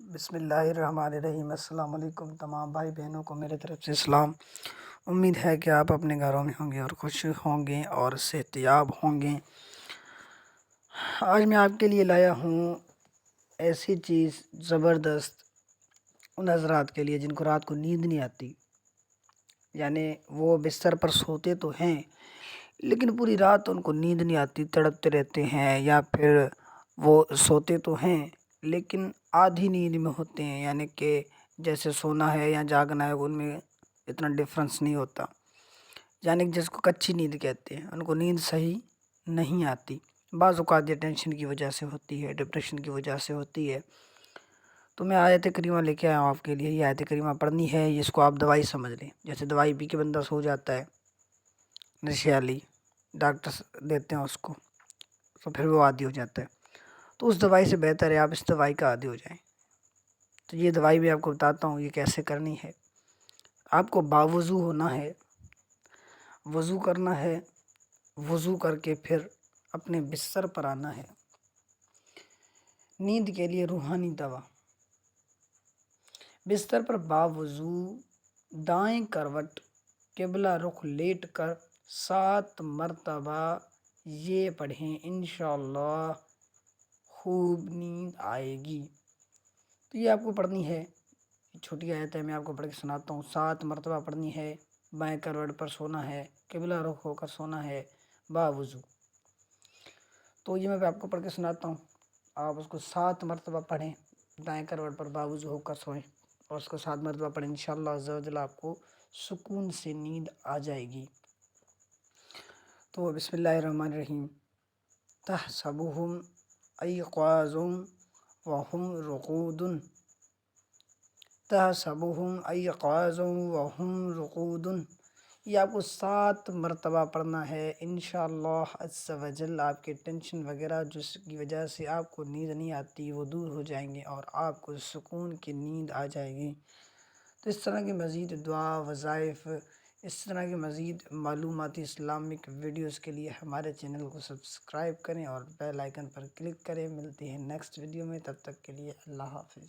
بسم اللہ الرحمن الرحیم۔ السلام علیکم تمام بھائی بہنوں کو میرے طرف سے سلام۔ امید ہے کہ آپ اپنے گھروں میں ہوں گے اور خوش ہوں گے اور صحت یاب ہوں گے۔ آج میں آپ کے لیے لایا ہوں ایسی چیز زبردست ان حضرات کے لیے جن کو رات کو نیند نہیں آتی، یعنی وہ بستر پر سوتے تو ہیں لیکن پوری رات ان کو نیند نہیں آتی، تڑپتے رہتے ہیں، یا پھر وہ سوتے تو ہیں لیکن آدھی نیند میں ہوتے ہیں، یعنی کہ جیسے سونا ہے یا جاگنا ہے ان میں اتنا ڈفرنس نہیں ہوتا، یعنی کہ جس کو کچی نیند کہتے ہیں، ان کو نیند صحیح نہیں آتی۔ بعض اوقات یہ ٹینشن کی وجہ سے ہوتی ہے، ڈپریشن کی وجہ سے ہوتی ہے۔ تو میں آیت کریمہ لے کے آیا ہوں آپ کے لیے۔ یہ آیت کریمہ پڑھنی ہے، اس کو آپ دوائی سمجھ لیں، جیسے دوائی پی کے بندہ سو جاتا ہے، نشے والی ڈاکٹر دیتے ہیں اس کو، تو پھر وہ عادی ہو جاتا ہے، تو اس دوائی سے بہتر ہے آپ اس دوائی کا عادی ہو جائیں۔ تو یہ دوائی بھی آپ کو بتاتا ہوں یہ کیسے کرنی ہے۔ آپ کو باوضو ہونا ہے، وضو کرنا ہے، وضو کر کے پھر اپنے بستر پر آنا ہے۔ نیند کے لیے روحانی دوا، بستر پر باوضو دائیں کروٹ قبلہ رخ لیٹ کر 7 مرتبہ یہ پڑھیں، انشاءاللہ خوب نیند آئے گی۔ تو یہ آپ کو پڑھنی ہے، چھوٹی آیت ہے، میں آپ کو پڑھ کے سناتا ہوں۔ 7 مرتبہ پڑھنی ہے، بائیں کروٹ پر سونا ہے، قبلہ رخ ہو کر سونا ہے باوضو۔ تو یہ میں آپ کو پڑھ کے سناتا ہوں، آپ اس کو 7 مرتبہ پڑھیں، دائیں کروٹ پر باوضو ہو کر سوئیں اور اس کو 7 مرتبہ پڑھیں، انشاءاللہ عز و جل آپ کو سکون سے نیند آ جائے گی۔ تو بسم اللہ الرحمن الرحیم۔ تحسبهم ایقاظا وهم رقود، تحسبهم ایقاظا وهم رقود، یہ آپ کو 7 مرتبہ پڑھنا ہے، انشاءاللہ عز و جل آپ کے ٹینشن وغیرہ جس کی وجہ سے آپ کو نیند نہیں آتی وہ دور ہو جائیں گے اور آپ کو سکون کی نیند آ جائے گی۔ تو اس طرح کی مزید دعا، وظائف، اس طرح کی مزید معلوماتی اسلامک ویڈیوز کے لیے ہمارے چینل کو سبسکرائب کریں اور بیل آئیکن پر کلک کریں۔ ملتے ہیں نیکسٹ ویڈیو میں، تب تک کے لیے اللہ حافظ۔